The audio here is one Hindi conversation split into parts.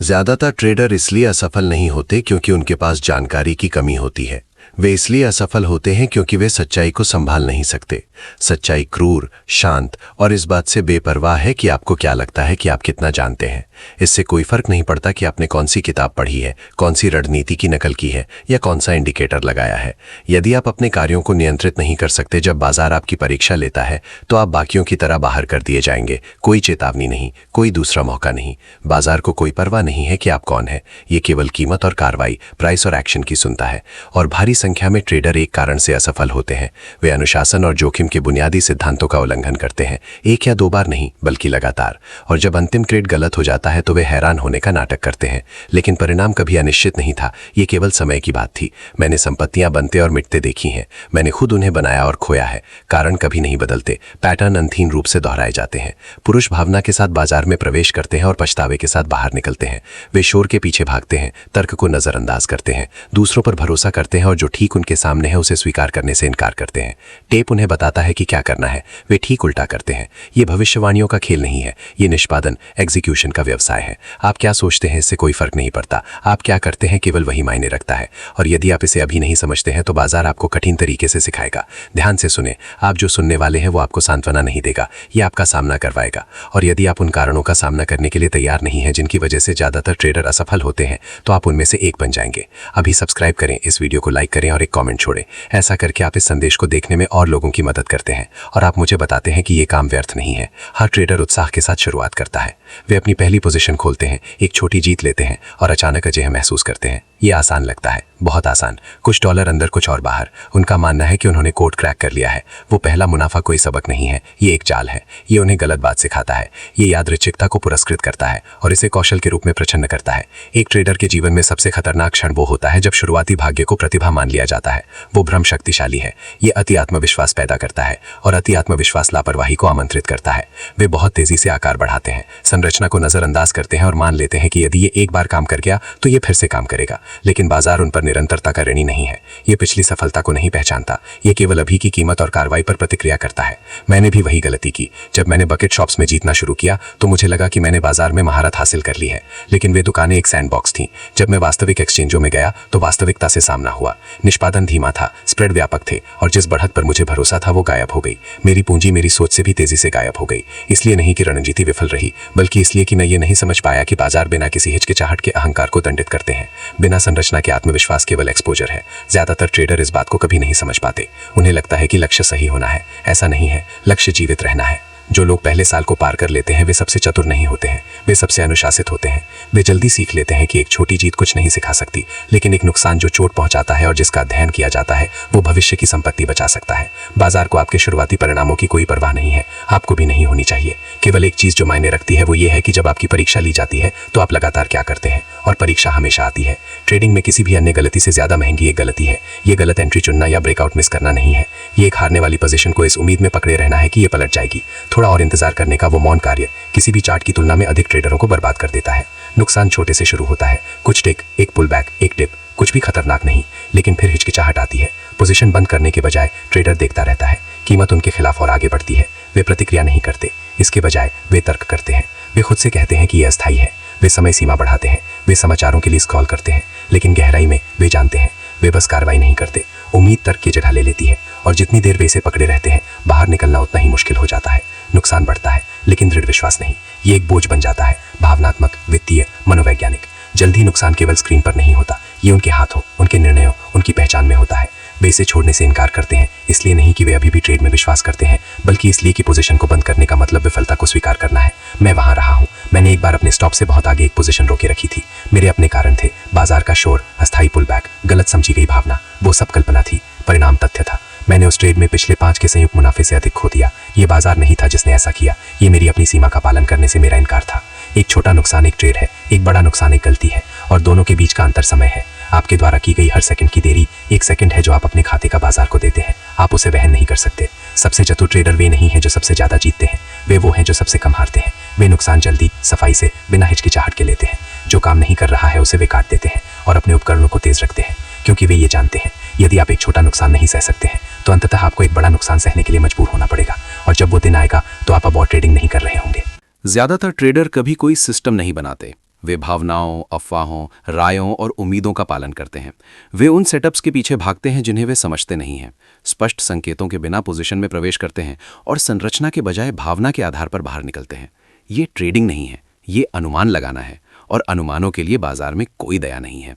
ज्यादातर ट्रेडर इसलिए असफल नहीं होते क्योंकि उनके पास जानकारी की कमी होती है। वे इसलिए असफल होते हैं क्योंकि वे सच्चाई को संभाल नहीं सकते। सच्चाई क्रूर, शांत और इस बात से बेपरवाह है कि आपको क्या लगता है कि आप कितना जानते हैं। इससे कोई फर्क नहीं पड़ता कि आपने कौन सी किताब पढ़ी है, कौन सी रणनीति की नकल की है या कौन सा इंडिकेटर लगाया है। यदि आप अपने कार्यों को नियंत्रित नहीं कर सकते जब बाजार आपकी परीक्षा लेता है, तो आप बाकियों की तरह बाहर कर दिए जाएंगे। कोई चेतावनी नहीं, कोई दूसरा मौका नहीं। बाजार को कोई परवाह नहीं है कि आप कौन है। ये केवल कीमत और कार्रवाई, प्राइस और एक्शन की सुनता है। और भारी संख्या में ट्रेडर एक कारण से असफल होते हैं। वे अनुशासन और जोखिम के बुनियादी सिद्धांतों का उल्लंघन करते हैं, एक या दो बार नहीं बल्कि लगातार। और जब अंतिम ट्रेड गलत हो जाता है तो वे हैरान होने का नाटक करते हैं। लेकिन परिणाम कभी अनिश्चित नहीं था, ये केवल समय की बात थी। मैंने संपत्तियां बनते और मिटते देखी हैं, मैंने खुद उन्हें बनाया और खोया है। कारण कभी नहीं बदलते, पैटर्न अंतहीन रूप से दोहराए जाते हैं। पुरुष भावना के साथ बाजार में प्रवेश करते हैं और पछतावे के साथ बाहर निकलते हैं। वे शोर के पीछे भागते हैं, तर्क को नजरअंदाज करते हैं, दूसरों पर भरोसा करते हैं और जो ठीक उनके सामने है उसे स्वीकार करने से इनकार करते हैं। टेप उन्हें बताता है कि क्या करना है, वे ठीक उल्टा करते हैं। ये भविष्यवाणियों का खेल नहीं है, ये निष्पादन, एग्जीक्यूशन का व्यवसाय है। आप क्या सोचते हैं इससे कोई फर्क नहीं पड़ता, आप क्या करते हैं केवल वही मायने रखता है। और यदि आप इसे अभी नहीं समझते हैं तो बाजार आपको कठिन तरीके से सिखाएगा। ध्यान से सुने, आप जो सुनने वाले हैं वो आपको सांत्वना नहीं देगा, ये आपका सामना करवाएगा। और यदि आप उन कारणों का सामना करने के लिए तैयार नहीं हैं जिनकी वजह से ज्यादातर ट्रेडर असफल होते हैं, तो आप उनमें से एक बन जाएंगे। अभी सब्सक्राइब करें, इस वीडियो को लाइक करें और एक कमेंट छोड़ें। ऐसा करके आप इस संदेश को देखने में और लोगों की मदद करते हैं और आप मुझे बताते हैं कि ये काम व्यर्थ नहीं है। हर ट्रेडर उत्साह के साथ शुरुआत करता है। वे अपनी पहली पोजीशन खोलते हैं, एक छोटी जीत लेते हैं और अचानक अजय महसूस करते हैं। ये आसान लगता है, बहुत आसान। कुछ डॉलर अंदर, कुछ और बाहर। उनका मानना है कि उन्होंने कोड क्रैक कर लिया है। वो पहला मुनाफा कोई सबक नहीं है, ये एक चाल है। ये उन्हें गलत बात सिखाता है, ये यादृच्छिकता को पुरस्कृत करता है और इसे कौशल के रूप में प्रछन्न करता है। एक ट्रेडर के जीवन में सबसे खतरनाक क्षण वो होता है जब शुरुआती भाग्य को प्रतिभा मान लिया जाता है। वो भ्रम शक्तिशाली है, ये अति आत्मविश्वास पैदा करता है और अति आत्मविश्वास लापरवाही को आमंत्रित करता है। वे बहुत तेजी से आकार बढ़ाते हैं, संरचना को नजरअंदाज करते हैं और मान लेते हैं कि यदि ये एक बार काम कर गया तो ये फिर से काम करेगा। लेकिन बाजार उन पर निरंतरता का ऋणी नहीं है। ये पिछली सफलता को नहीं पहचानता, ये केवल अभी की कीमत और कार्रवाई पर प्रतिक्रिया करता है। मैंने भी वही गलती की। जब मैंने बकेट शॉप्स में जीतना शुरू किया तो मुझे लगा कि मैंने बाजार में महारत हासिल कर ली है, लेकिन वे दुकानें एक सैंडबॉक्स थीं। जब मैं वास्तविक एक्सचेंजों में गया तो वास्तविकता से सामना हुआ। निष्पादन धीमा था, स्प्रेड व्यापक थे और जिस बढ़त पर मुझे भरोसा था वो गायब हो गई। मेरी पूंजी मेरी सोच से भी तेजी से गायब हो गई। इसलिए नहीं कि रणनीति विफल रही, बल्कि इसलिए कि मैं ये नहीं समझ पाया कि बाजार बिना किसी हिचकिचाहट के अहंकार को दंडित करते हैं। बिना संरचना के आत्मविश्वास केवल एक्सपोजर है। ज्यादातर ट्रेडर इस बात को कभी नहीं समझ पाते। उन्हें लगता है कि लक्ष्य सही होना है, ऐसा नहीं है। लक्ष्य जीवित रहना है। जो लोग पहले साल को पार कर लेते हैं वे सबसे चतुर नहीं होते हैं, वे सबसे अनुशासित होते हैं। वे जल्दी सीख लेते हैं कि एक छोटी जीत कुछ नहीं सिखा सकती, लेकिन एक नुकसान जो चोट पहुंचाता है और जिसका अध्ययन किया जाता है वो भविष्य की संपत्ति बचा सकता है। बाजार को आपके शुरुआती परिणामों की कोई परवाह नहीं है, आपको भी नहीं होनी चाहिए। केवल एक चीज जो मायने रखती है वो ये है कि जब आपकी परीक्षा ली जाती है तो आप लगातार क्या करते हैं। और परीक्षा हमेशा आती है। ट्रेडिंग में किसी भी अन्य गलती से ज्यादा महंगी एक गलती है। ये गलत एंट्री चुनना या ब्रेकआउट मिस करना नहीं है। ये एक हारने वाली पोजीशन को इस उम्मीद में पकड़े रहना है कि ये पलट जाएगी। थोड़ा और इंतजार करने का वो मौन कार्य किसी भी चार्ट की तुलना में अधिक ट्रेडरों को बर्बाद कर देता है। नुकसान छोटे से शुरू होता है, कुछ टिक, एक पुल बैक, एक डिप, कुछ भी खतरनाक नहीं, लेकिन फिर हिचकिचाहट आती है। पोजीशन बंद करने के बजाय ट्रेडर देखता रहता है। कीमत उनके खिलाफ और आगे बढ़ती है। वे प्रतिक्रिया नहीं करते, इसके बजाय वे तर्क करते हैं। वे खुद से कहते हैं कि यह अस्थायी है। वे समय सीमा बढ़ाते हैं, वे समाचारों के लिए स्क्रॉल करते हैं, लेकिन गहराई में वे जानते हैं वे बस कार्रवाई नहीं करते। उम्मीद तर्क की जगह ले लेती है और जितनी देर वे इसे पकड़े रहते हैं बाहर निकलना उतना ही मुश्किल हो जाता है। नुकसान बढ़ता है लेकिन दृढ़ विश्वास नहीं। ये एक बोझ बन जाता है, भावनात्मक, वित्तीय, मनोवैज्ञानिक। जल्दी नुकसान केवल स्क्रीन पर नहीं होता, ये उनके हाथों, उनके निर्णयों, उनकी पहचान में होता है। वे इसे छोड़ने से इनकार करते हैं, इसलिए नहीं कि वे अभी भी ट्रेड में विश्वास करते हैं, बल्कि इसलिए कि पोजीशन को बंद करने का मतलब विफलता को स्वीकार करना है। मैं वहां रहा हूं। मैंने एक बार अपने स्टॉप से बहुत आगे एक पोजीशन रोके रखी थी। मेरे अपने कारण थे, बाजार का शोर, अस्थायी पुल बैक, गलत समझी गई भावना। वो सब कल्पना थी, परिणाम तथ्य था। मैंने उस ट्रेड में पिछले 5 के संयुक्त मुनाफे से अधिक खो दिया। ये बाजार नहीं था जिसने ऐसा किया, ये मेरी अपनी सीमा का पालन करने से मेरा इनकार था। एक छोटा नुकसान एक ट्रेड है, एक बड़ा नुकसान एक गलती है, और दोनों के बीच का अंतर समय है। आपके द्वारा की गई हर सेकंड की देरी एक सेकंड है जो आप अपने खाते का बाजार को देते हैं। आप उसे वहन नहीं कर सकते। सबसे चतुर ट्रेडर वे नहीं है जो सबसे ज्यादा जीतते हैं, वे वो हैं जो सबसे कम हारते हैं। वे नुकसान जल्दी, सफाई से, बिना हिचकिचाहट के लेते हैं। जो काम नहीं कर रहा है उसे वे काट देते हैं और अपने उपकरणों को तेज रखते हैं, क्योंकि वे ये जानते हैं यदि आप एक छोटा नुकसान नहीं सह सकते हैं तो अंततः आपको एक बड़ा नुकसान सहने के लिए मजबूर होना पड़ेगा। और जब वो दिन आएगा तो आप अब और ट्रेडिंग नहीं कर रहे होंगे। ज्यादातर ट्रेडर कभी कोई सिस्टम नहीं बनाते। वे भावनाओं, अफवाहों, रायों और उम्मीदों का पालन करते हैं। वे उन सेटअप्स के पीछे भागते हैं जिन्हें वे समझते नहीं हैं, स्पष्ट संकेतों के बिना पोजीशन में प्रवेश करते हैं और संरचना के बजाय भावना के आधार पर बाहर निकलते हैं। ये ट्रेडिंग नहीं है, ये अनुमान लगाना है, और अनुमानों के लिए बाजार में कोई दया नहीं है।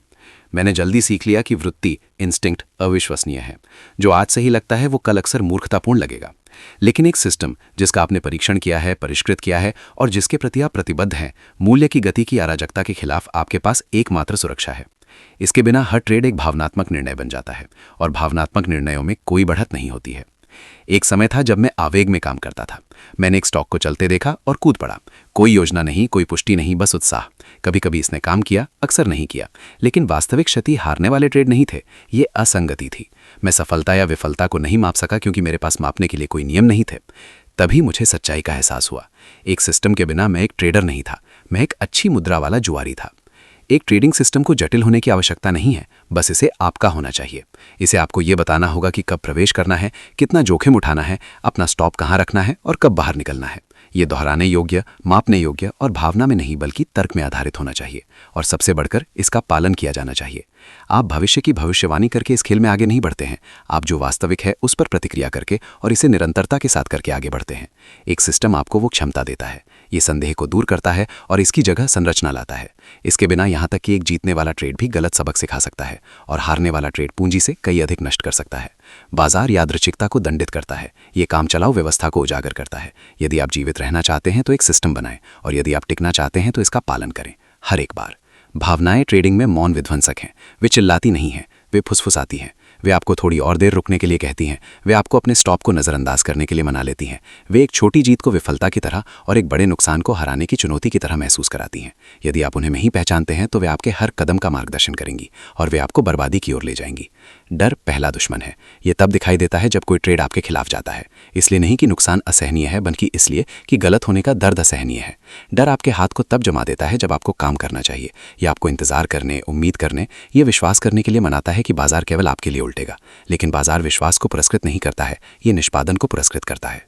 मैंने जल्दी सीख लिया कि वृत्ति, इंस्टिंक्ट अविश्वसनीय है। जो आज सही लगता है वो कल अक्सर मूर्खतापूर्ण लगेगा। लेकिन एक सिस्टम जिसका आपने परीक्षण किया है, परिष्कृत किया है और जिसके प्रति आप प्रतिबद्ध हैं, मूल्य की गति की अराजकता के खिलाफ आपके पास एकमात्र सुरक्षा है। इसके बिना हर ट्रेड एक भावनात्मक निर्णय बन जाता है, और भावनात्मक निर्णयों में कोई बढ़त नहीं होती है। एक समय था जब मैं आवेग में काम करता था। मैंने एक स्टॉक को चलते देखा और कूद पड़ा। कोई योजना नहीं, कोई पुष्टि नहीं, बस उत्साह। कभी कभी इसने काम किया, अक्सर नहीं किया। लेकिन वास्तविक क्षति हारने वाले ट्रेड नहीं थे, ये असंगति थी। मैं सफलता या विफलता को नहीं माप सका क्योंकि मेरे पास मापने के लिए कोई नियम नहीं थे। तभी मुझे सच्चाई का एहसास हुआ। एक सिस्टम के बिना मैं एक ट्रेडर नहीं था, मैं एक अच्छी मुद्रा वाला जुआरी था। एक ट्रेडिंग सिस्टम को जटिल होने की आवश्यकता नहीं है, बस इसे आपका होना चाहिए। इसे आपको ये बताना होगा कि कब प्रवेश करना है, कितना जोखिम उठाना है, अपना स्टॉप कहाँ रखना है और कब बाहर निकलना है। ये दोहराने योग्य, मापने योग्य और भावना में नहीं बल्कि तर्क में आधारित होना चाहिए, और सबसे बढ़कर इसका पालन किया जाना चाहिए। आप भविष्य की भविष्यवाणी करके इस खेल में आगे नहीं बढ़ते हैं, आप जो वास्तविक है उस पर प्रतिक्रिया करके और इसे निरंतरता के साथ करके आगे बढ़ते हैं। एक सिस्टम आपको वो क्षमता देता है, ये संदेह को दूर करता है और इसकी जगह संरचना लाता है। इसके बिना यहाँ तक कि एक जीतने वाला ट्रेड भी गलत सबक सिखा सकता है और हारने वाला ट्रेड पूंजी से कई अधिक नष्ट कर सकता है। बाजार यादृच्छिकता को दंडित करता है, ये काम चलाओ व्यवस्था को उजागर करता है। यदि आप जीवित रहना चाहते हैं तो एक सिस्टम बनाएं, और यदि आप टिकना चाहते हैं तो इसका पालन करें हर एक बार। भावनाएं ट्रेडिंग में मौन विध्वंसक हैं। वे चिल्लाती नहीं हैं, वे फुसफुसाती हैं। वे आपको थोड़ी और देर रुकने के लिए कहती हैं। वे आपको अपने स्टॉप को नज़रअंदाज करने के लिए मना लेती हैं। वे एक छोटी जीत को विफलता की तरह और एक बड़े नुकसान को हराने की चुनौती की तरह महसूस कराती हैं। यदि आप उन्हें नहीं पहचानते हैं तो वे आपके हर कदम का मार्गदर्शन करेंगी और वे आपको बर्बादी की ओर ले जाएंगी। डर पहला दुश्मन है। ये तब दिखाई देता है जब कोई ट्रेड आपके खिलाफ जाता है, इसलिए नहीं कि नुकसान असहनीय है, बल्कि इसलिए कि गलत होने का दर्द असहनीय है। डर आपके हाथ को तब जमा देता है जब आपको काम करना चाहिए। यह आपको इंतजार करने, उम्मीद करने, यह विश्वास करने के लिए मनाता है कि बाजार केवल आपके लिए उल्टेगा। लेकिन बाजार विश्वास को पुरस्कृत नहीं करता है, ये निष्पादन को पुरस्कृत करता है।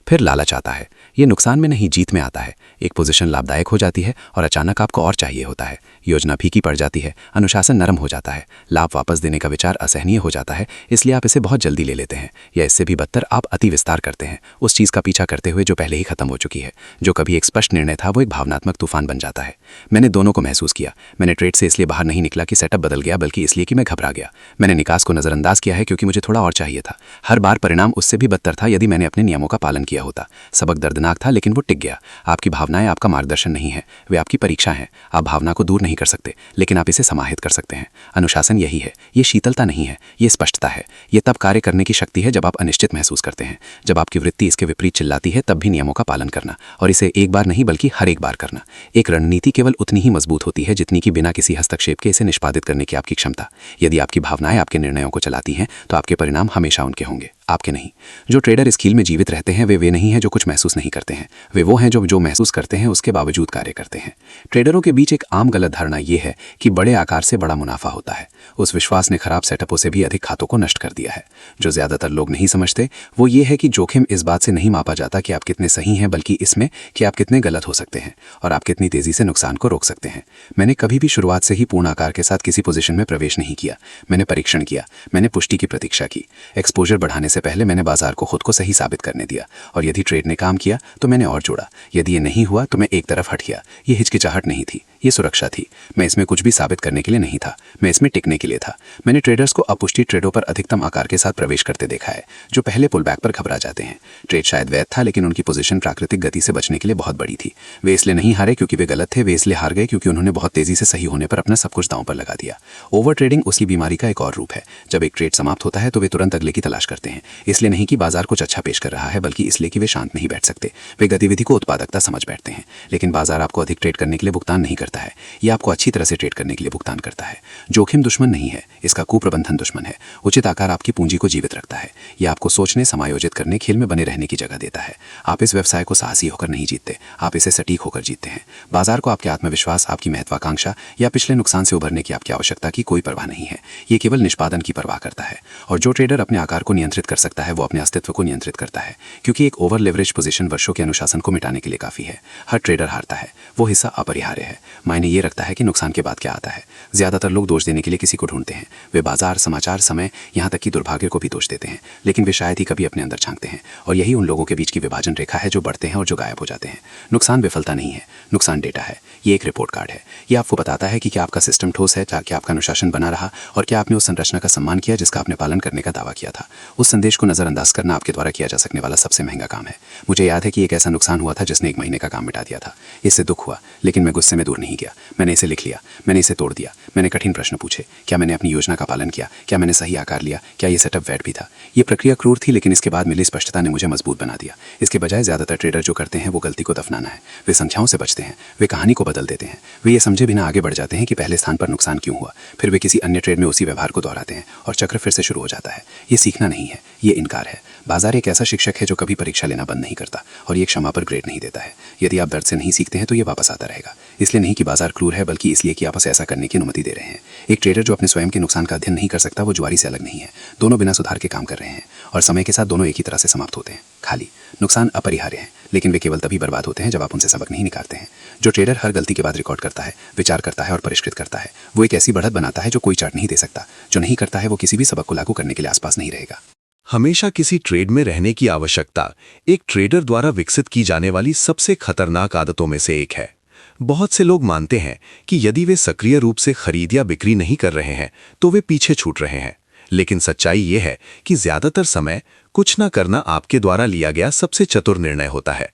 फिर लालच आता है। ये नुकसान में नहीं, जीत में आता है। एक पोजीशन लाभदायक हो जाती है और अचानक आपको और चाहिए होता है। योजना फीकी पड़ जाती है, अनुशासन नरम हो जाता है, लाभ वापस देने का विचार असहनीय हो जाता है, इसलिए आप इसे बहुत जल्दी ले लेते हैं, या इससे भी बदतर आप अति विस्तार करते हैं, उस चीज़ का पीछा करते हुए जो पहले ही खत्म हो चुकी है। जो कभी एक स्पष्ट निर्णय था वो एक भावनात्मक तूफान बन जाता है। मैंने दोनों को महसूस किया। मैंने ट्रेड से इसलिए बाहर नहीं निकला कि सेटअप बदल गया, बल्कि इसलिए कि मैं घबरा गया। मैंने निकास को नजरअंदाज किया है क्योंकि मुझे थोड़ा और चाहिए था। हर बार परिणाम उससे भी बदतर था यदि मैंने अपने नियमों का पालन किया होता। सबक दर्दनाक था लेकिन वो टिक गया। आपकी भावनाएं आपका मार्गदर्शन नहीं है, वे आपकी परीक्षा हैं। आप भावना को दूर नहीं कर सकते, लेकिन आप इसे समाहित कर सकते हैं। अनुशासन यही है, ये शीतलता नहीं है, ये स्पष्टता है। ये तब कार्य करने की शक्ति है जब आप अनिश्चित महसूस करते हैं, जब आपकी वृत्ति इसके विपरीत चिल्लाती है, तब भी नियमों का पालन करना, और इसे एक बार नहीं बल्कि हर एक बार करना। एक रणनीति केवल उतनी ही मजबूत होती है जितनी कि बिना किसी हस्तक्षेप के इसे निष्पादित करने की आपकी क्षमता। यदि आपकी भावनाएं आपके निर्णयों को चलाती हैं तो आपके परिणाम हमेशा उनके होंगे, आपके नहीं। जो ट्रेडर इस खेल में जीवित रहते हैं वे नहीं हैं जो कुछ महसूस नहीं करते हैं, वे वो हैं जो महसूस करते हैं उसके बावजूद कार्य करते हैं। ट्रेडरों के बीच एक आम गलत धारणा ये है कि बड़े आकार से बड़ा मुनाफा होता है। उस विश्वास ने खराब सेटअपों से भी अधिक खातों को नष्ट कर दिया है। जो ज्यादातर लोग नहीं समझते वो ये है कि जोखिम इस बात से नहीं मापा जाता कि आप कितने सही हैं, बल्कि इसमें कि आप कितने गलत हो सकते हैं और आप कितनी तेजी से नुकसान को रोक सकते हैं। मैंने कभी भी शुरुआत से ही पूर्ण आकार के साथ किसी पोजीशन में प्रवेश नहीं किया। मैंने परीक्षण किया, मैंने पुष्टि की प्रतीक्षा की। एक्सपोजर बढ़ाने से पहले मैंने बाजार को खुद को सही साबित करने दिया, और यदि ट्रेड ने काम किया तो मैंने और जोड़ा। यदि ये नहीं हुआ तो मैं एक तरफ हट गया। ये हिचकिचाहट नहीं थी, ये सुरक्षा थी। मैं इसमें कुछ भी साबित करने के लिए नहीं था, मैं इसमें टिकने के लिए था। मैंने ट्रेडर्स को अपुष्टि ट्रेडों पर अधिकतम आकार के साथ प्रवेश करते देखा है, जो पहले पुल बैक पर घबरा जाते हैं। ट्रेड शायद वैध था, लेकिन उनकी पोजीशन प्राकृतिक गति से बचने के लिए बहुत बड़ी थी। वे इसलिए नहीं हारे क्योंकि वे गलत थे, वे इसलिए हार गए क्योंकि उन्होंने बहुत तेजी से सही होने पर अपना सब कुछ दांव पर लगा दिया। ओवर ट्रेडिंग उसकी बीमारी का एक और रूप है। जब एक ट्रेड समाप्त होता है तो वे तुरंत अगले की तलाश करते हैं, इसलिए नहीं कि बाजार कुछ अच्छा पेश कर रहा है, बल्कि इसलिए कि वे शांत नहीं बैठ सकते। वे गतिविधि को उत्पादकता समझ बैठते हैं। लेकिन बाजार आपको अधिक ट्रेड करने के लिए भुगतान नहीं करता है, यह आपको अच्छी तरह से ट्रेड करने के लिए भुगतान करता है। जोखिम दुश्मन नहीं है, इसका कुप्रबंधन दुश्मन है। उचित आकार आपकी पूंजी को जीवित रखता है, यह आपको सोचने, समायोजित करने, खेल में बने रहने की जगह देता है। आप इस व्यवसाय को साहसी होकर नहीं जीतते, आप इसे सटीक होकर जीतते हैं। बाजार को आपके आत्मविश्वास, आपकी महत्वाकांक्षा या पिछले नुकसान से उभरने की आपकी आवश्यकता की कोई परवाह नहीं है। ये केवल निष्पादन की परवाह करता है। और जो ट्रेडर अपने आकार को नियंत्रित कर सकता है वो अपने अस्तित्व को नियंत्रित करता है, क्योंकि एक ओवर लेवरेज पोजीशन वर्षों के अनुशासन को मिटाने के लिए काफी है। हर ट्रेडर हारता है, वो हिस्सा अपरिहार्य है। मायने ये रखता है कि नुकसान के बाद क्या आता है। ज़्यादातर लोग दोष देने के लिए किसी को ढूंढते हैं। वे बाजार, समाचार, समय, यहाँ तक कि दुर्भाग्य को भी दोष देते हैं, लेकिन वे शायद ही कभी अपने अंदर झांकते हैं। और यही उन लोगों के बीच की विभाजन रेखा है जो बढ़ते हैं और जो गायब हो जाते हैं। नुकसान विफलता नहीं है, नुकसान डेटा है। ये एक रिपोर्ट कार्ड है। ये आपको बताता है कि क्या आपका सिस्टम ठोस है, क्या आपका अनुशासन बना रहा, और क्या आपने उस संरचना का सम्मान किया जिसका आपने पालन करने का दावा किया था। उस संदेश को नजरअंदाज करना आपके द्वारा किया जा सकने वाला सबसे महंगा काम है। मुझे याद है कि एक ऐसा नुकसान हुआ था जिसने 1 महीने का काम मिटा दिया था। इससे दुख हुआ, लेकिन मैं गुस्से में दूर नहीं गया। मैंने इसे लिख लिया, मैंने इसे तोड़ दिया, मैंने कठिन प्रश्न पूछे। क्या मैंने अपनी योजना का पालन किया? क्या मैंने सही आकार लिया? क्या ये सेटअप वैध भी था? ये प्रक्रिया क्रूर थी, लेकिन इसके बाद मिली स्पष्टता ने मुझे मजबूत बना दिया। इसके बजाय ज्यादातर ट्रेडर जो करते हैं वो गलती को दफनाना है। वे संख्याओं से बचते हैं, वे कहानी को बदल देते हैं। वे ये समझे बिना आगे बढ़ जाते हैं कि पहले स्थान पर नुकसान क्यों हुआ। फिर वे किसी अन्य ट्रेड में उसी व्यवहार को दोहराते हैं और चक्र फिर से शुरू हो जाता है। ये सीखना नहीं है, ये इनकार है। बाजार एक ऐसा शिक्षक है जो कभी परीक्षा लेना बंद नहीं करता और ये क्षमा पर ग्रेड नहीं देता है। यदि आप दर्द से नहीं सीखते हैं तो ये वापस आता रहेगा। इसलिए नहीं कि बाजार क्रूर है, बल्कि इसलिए कि आप उसे ऐसा करने की अनुमति दे रहे हैं। एक ट्रेडर जो अपने स्वयं के नुकसान का अध्ययन नहीं कर सकता वो जुआरी से अलग नहीं है। दोनों बिना सुधार के काम कर रहे हैं और समय के साथ दोनों एक ही तरह से समाप्त होते हैं। खाली नुकसान अपरिहार्य हैं, लेकिन वे केवल तभी बर्बाद होते हैं जब आप उनसे सबक नहीं निकालते हैं। जो ट्रेडर हर गलती के बाद रिकॉर्ड करता है, विचार करता है और परिष्कृत करता है, वो एक ऐसी बढ़त बनाता है जो कोई चार्ट नहीं दे सकता। जो नहीं करता है वो किसी भी सबक को लागू करने के लिए आसपास नहीं रहेगा। हमेशा किसी ट्रेड में रहने की आवश्यकता एक ट्रेडर द्वारा विकसित की जाने वाली सबसे खतरनाक आदतों में से एक है। बहुत से लोग मानते हैं कि यदि वे सक्रिय रूप से खरीद या बिक्री नहीं कर रहे हैं तो वे पीछे छूट रहे हैं। लेकिन सच्चाई ये है कि ज्यादातर समय कुछ ना करना आपके द्वारा लिया गया सबसे चतुर निर्णय होता है।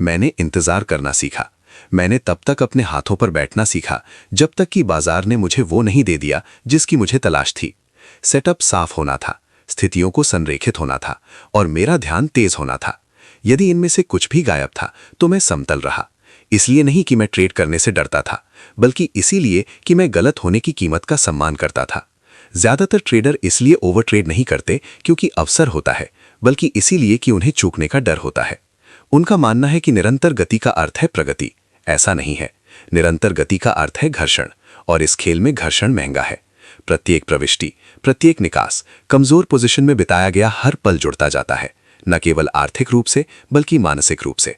मैंने इंतजार करना सीखा। मैंने तब तक अपने हाथों पर बैठना सीखा जब तक कि बाजार ने मुझे वो नहीं दे दिया जिसकी मुझे तलाश थी। सेटअप साफ होना था, स्थितियों को संरेखित होना था और मेरा ध्यान तेज होना था। यदि इनमें से कुछ भी गायब था तो मैं समतल रहा। इसलिए नहीं कि मैं ट्रेड करने से डरता था, बल्कि इसीलिए कि मैं गलत होने की कीमत का सम्मान करता था। ज्यादातर ट्रेडर इसलिए ओवर ट्रेड नहीं करते क्योंकि अवसर होता है, बल्कि इसीलिए कि उन्हें चूकने का डर होता है। उनका मानना है कि निरंतर गति का अर्थ है प्रगति। ऐसा नहीं है। निरंतर गति का अर्थ है घर्षण, और इस खेल में घर्षण महंगा है। प्रत्येक प्रविष्टि, प्रत्येक निकास, कमजोर पोजीशन में बिताया गया हर पल जुड़ता जाता है, न केवल आर्थिक रूप से बल्कि मानसिक रूप से।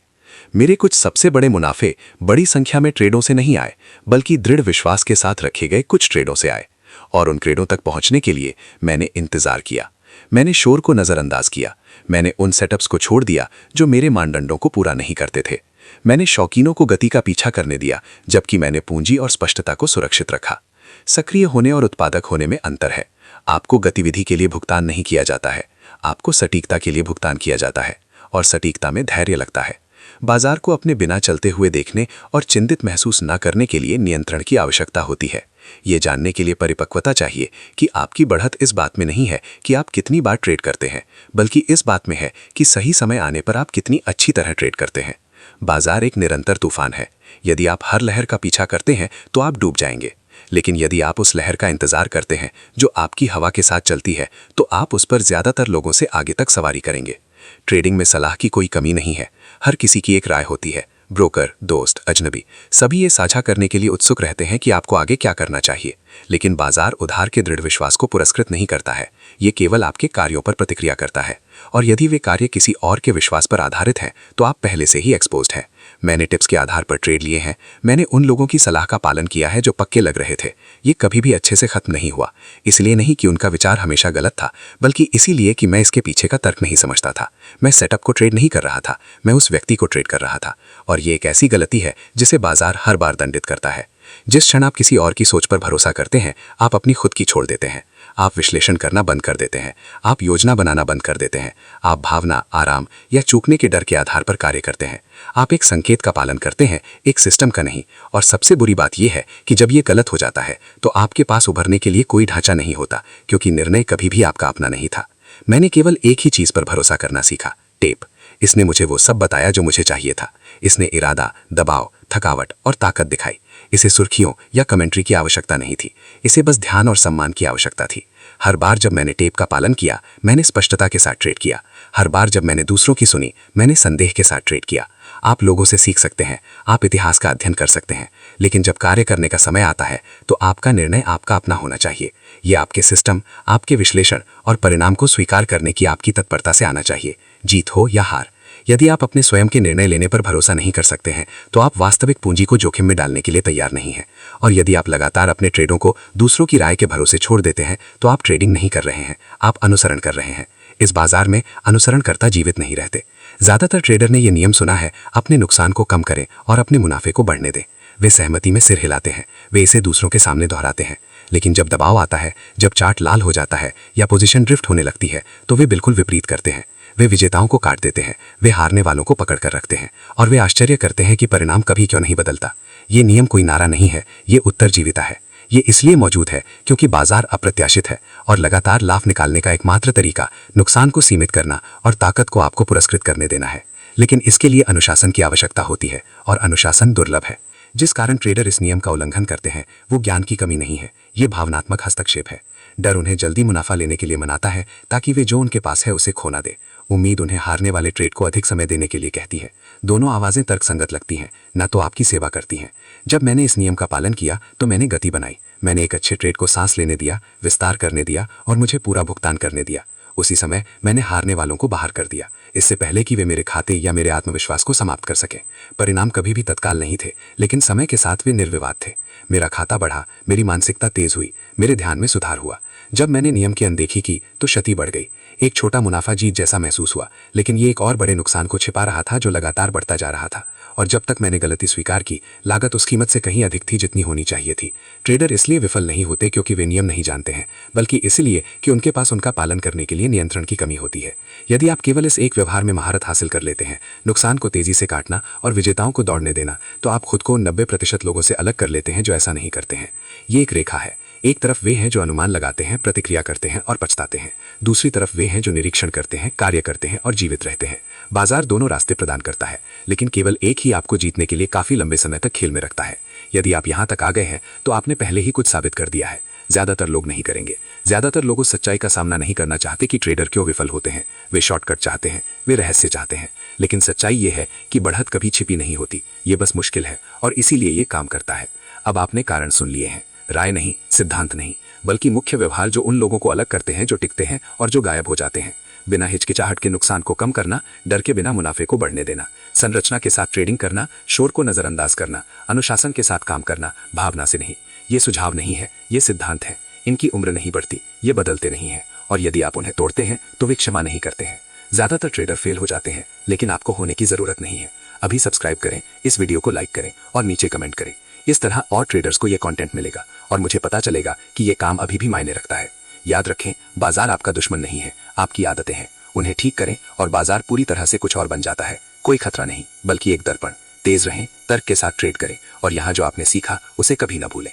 मेरे कुछ सबसे बड़े मुनाफे बड़ी संख्या में ट्रेडों से नहीं आए, बल्कि दृढ़ विश्वास के साथ रखे गए कुछ ट्रेडों से आए। और उन ट्रेडों तक पहुंचने के लिए मैंने इंतजार किया। मैंने शोर को नजरअंदाज किया। मैंने उन सेटअप्स को छोड़ दिया जो मेरे मानदंडों को पूरा नहीं करते थे। मैंने शौकीनों को गति का पीछा करने दिया, जबकि मैंने पूंजी और स्पष्टता को सुरक्षित रखा। सक्रिय होने और उत्पादक होने में अंतर है। आपको गतिविधि के लिए भुगतान नहीं किया जाता है, आपको सटीकता के लिए भुगतान किया जाता है, और सटीकता में धैर्य लगता है। बाजार को अपने बिना चलते हुए देखने और चिंतित महसूस न करने के लिए नियंत्रण की आवश्यकता होती है। ये जानने के लिए परिपक्वता चाहिए कि आपकी बढ़त इस बात में नहीं है कि आप कितनी बार ट्रेड करते हैं, बल्कि इस बात में है कि सही समय आने पर आप कितनी अच्छी तरह ट्रेड करते हैं। बाजार एक निरंतर तूफान है। यदि आप हर लहर का पीछा करते हैं तो आप डूब जाएंगे, लेकिन यदि आप उस लहर का इंतजार करते हैं जो आपकी हवा के साथ चलती है, तो आप उस पर ज्यादातर लोगों से आगे तक सवारी करेंगे। ट्रेडिंग में सलाह की कोई कमी नहीं है। हर किसी की एक राय होती है। ब्रोकर, दोस्त, अजनबी, सभी ये साझा करने के लिए उत्सुक रहते हैं कि आपको आगे क्या करना चाहिए। लेकिन बाजार उधार के दृढ़ विश्वास को पुरस्कृत नहीं करता है। ये केवल आपके कार्यों पर प्रतिक्रिया करता है, और यदि वे कार्य किसी और के विश्वास पर आधारित हैं तो आप पहले से ही एक्सपोज्ड हैं। मैंने टिप्स के आधार पर ट्रेड लिए हैं। मैंने उन लोगों की सलाह का पालन किया है जो पक्के लग रहे थे। ये कभी भी अच्छे से खत्म नहीं हुआ, इसलिए नहीं कि उनका विचार हमेशा गलत था, बल्कि इसीलिए कि मैं इसके पीछे का तर्क नहीं समझता था। मैं सेटअप को ट्रेड नहीं कर रहा था, मैं उस व्यक्ति को ट्रेड कर रहा था। और ये एक ऐसी गलती है जिसे बाजार हर बार दंडित करता है। जिस क्षण आप किसी और की सोच पर भरोसा करते हैं, आप अपनी खुद की छोड़ देते हैं। आप विश्लेषण करना बंद कर देते हैं। आप योजना बनाना बंद कर देते हैं। आप भावना, आराम या चूकने के डर के आधार पर कार्य करते हैं। आप एक संकेत का पालन करते हैं, एक सिस्टम का नहीं। और सबसे बुरी बात यह है कि जब ये गलत हो जाता है तो आपके पास उभरने के लिए कोई ढांचा नहीं होता, क्योंकि निर्णय कभी भी आपका अपना नहीं था। मैंने केवल एक ही चीज पर भरोसा करना सीखा, टेप। इसने मुझे वो सब बताया जो मुझे चाहिए था। इसने इरादा, दबाव, थकावट और ताकत दिखाई। इसे सुर्खियों या कमेंट्री की आवश्यकता नहीं थी। इसे बस ध्यान और सम्मान की आवश्यकता थी। हर बार जब मैंने टेप का पालन किया, मैंने स्पष्टता के साथ ट्रेड किया। हर बार जब मैंने दूसरों की सुनी, मैंने संदेह के साथ ट्रेड किया। आप लोगों से सीख सकते हैं, आप इतिहास का अध्ययन कर सकते हैं, लेकिन जब कार्य करने का समय आता है तो आपका निर्णय आपका अपना होना चाहिए। यह आपके सिस्टम, आपके विश्लेषण और परिणाम को स्वीकार करने की आपकी तत्परता से आना चाहिए, जीत हो या हार। यदि आप अपने स्वयं के निर्णय लेने पर भरोसा नहीं कर सकते हैं तो आप वास्तविक पूंजी को जोखिम में डालने के लिए तैयार नहीं हैं। और यदि आप लगातार अपने ट्रेडों को दूसरों की राय के भरोसे छोड़ देते हैं तो आप ट्रेडिंग नहीं कर रहे हैं, आप अनुसरण कर रहे हैं। इस बाजार में अनुसरणकर्ता जीवित नहीं रहते। ज्यादातर ट्रेडर ने यह नियम सुना है, अपने नुकसान को कम करें और अपने मुनाफे को बढ़ने दें। वे सहमति में सिर हिलाते हैं, वे इसे दूसरों के सामने दोहराते हैं। लेकिन जब दबाव आता है, जब चार्ट लाल हो जाता है या पोजीशन ड्रिफ्ट होने लगती है तो वे बिल्कुल विपरीत करते हैं। वे विजेताओं को काट देते हैं, वे हारने वालों को पकड़ कर रखते हैं और वे आश्चर्य करते हैं कि परिणाम कभी क्यों नहीं बदलता। ये नियम कोई नारा नहीं है, ये उत्तरजीविता है। ये इसलिए मौजूद है क्योंकि बाजार अप्रत्याशित है और लगातार लाभ निकालने का एकमात्र तरीका नुकसान को सीमित करना और ताकत को आपको पुरस्कृत करने देना है। लेकिन इसके लिए अनुशासन की आवश्यकता होती है और अनुशासन दुर्लभ है। जिस कारण ट्रेडर इस नियम का उल्लंघन करते हैं वो ज्ञान की कमी नहीं है, ये भावनात्मक हस्तक्षेप है। डर उन्हें जल्दी मुनाफा लेने के लिए मनाता है ताकि वे जो उनके पास है उसे खो ना दे। उम्मीद उन्हें हारने वाले ट्रेड को अधिक समय देने के लिए कहती है। दोनों आवाजें तर्कसंगत लगती हैं, न तो आपकी सेवा करती हैं। जब मैंने इस नियम का पालन किया तो मैंने गति बनाई, मैंने एक अच्छे ट्रेड को सांस लेने दिया, विस्तार करने दिया और मुझे पूरा भुगतान करने दिया। उसी समय मैंने हारने वालों को बाहर कर दिया, इससे पहले कि वे मेरे खाते या मेरे आत्मविश्वास को समाप्त कर सके। परिणाम कभी भी तत्काल नहीं थे, लेकिन समय के साथ वे निर्विवाद थे। मेरा खाता बढ़ा, मेरी मानसिकता तेज हुई, मेरे ध्यान में सुधार हुआ। जब मैंने नियम की अनदेखी की तो क्षति बढ़ गई। एक छोटा मुनाफा जीत जैसा महसूस हुआ, लेकिन ये एक और बड़े नुकसान को छिपा रहा था जो लगातार बढ़ता जा रहा था। और जब तक मैंने गलती स्वीकार की, लागत उस कीमत से कहीं अधिक थी जितनी होनी चाहिए थी। ट्रेडर इसलिए विफल नहीं होते क्योंकि वे नियम नहीं जानते हैं, बल्कि इसलिए कि उनके पास उनका पालन करने के लिए नियंत्रण की कमी होती है। यदि आप केवल इस एक व्यवहार में महारत हासिल कर लेते हैं, नुकसान को तेजी से काटना और विजेताओं को दौड़ने देना, तो आप खुद को 90% लोगों से अलग कर लेते हैं जो ऐसा नहीं करते हैं। ये एक रेखा है। एक तरफ वे हैं जो अनुमान लगाते हैं, प्रतिक्रिया करते हैं और पछताते हैं। दूसरी तरफ वे हैं जो निरीक्षण करते हैं, कार्य करते हैं और जीवित रहते हैं। बाजार दोनों रास्ते प्रदान करता है, लेकिन केवल एक ही आपको जीतने के लिए काफी लंबे समय तक खेल में रखता है। यदि आप यहाँ तक आ गए हैं तो आपने पहले ही कुछ साबित कर दिया है। ज्यादातर लोग नहीं करेंगे। ज्यादातर लोग उस सच्चाई का सामना नहीं करना चाहते कि ट्रेडर क्यों विफल होते हैं। वे शॉर्टकट चाहते हैं, वे रहस्य चाहते हैं। लेकिन सच्चाई ये है कि बढ़त कभी छिपी नहीं होती, ये बस मुश्किल है और इसीलिए ये काम करता है। अब आपने कारण सुन लिए हैं, राय नहीं, सिद्धांत नहीं, बल्कि मुख्य व्यवहार जो उन लोगों को अलग करते हैं जो टिकते हैं और जो गायब हो जाते हैं। बिना हिचकिचाहट के नुकसान को कम करना, डर के बिना मुनाफे को बढ़ने देना, संरचना के साथ ट्रेडिंग करना, शोर को नजरअंदाज करना, अनुशासन के साथ काम करना, भावना से नहीं। ये सुझाव नहीं है, ये सिद्धांत है। इनकी उम्र नहीं बढ़ती, ये बदलते नहीं है। और यदि आप उन्हें तोड़ते हैं तो वे क्षमा नहीं करते हैं। ज्यादातर ट्रेडर फेल हो जाते हैं, लेकिन आपको होने की जरूरत नहीं है। अभी सब्सक्राइब करें, इस वीडियो को लाइक करें और नीचे कमेंट करें। इस तरह और ट्रेडर्स को यह कंटेंट मिलेगा और मुझे पता चलेगा कि यह काम अभी भी मायने रखता है। याद रखें, बाजार आपका दुश्मन नहीं है, आपकी आदतें हैं। उन्हें ठीक करें और बाजार पूरी तरह से कुछ और बन जाता है। कोई खतरा नहीं, बल्कि एक दर्पण। तेज रहें, तर्क के साथ ट्रेड करें और यहाँ जो आपने सीखा उसे कभी न भूलें।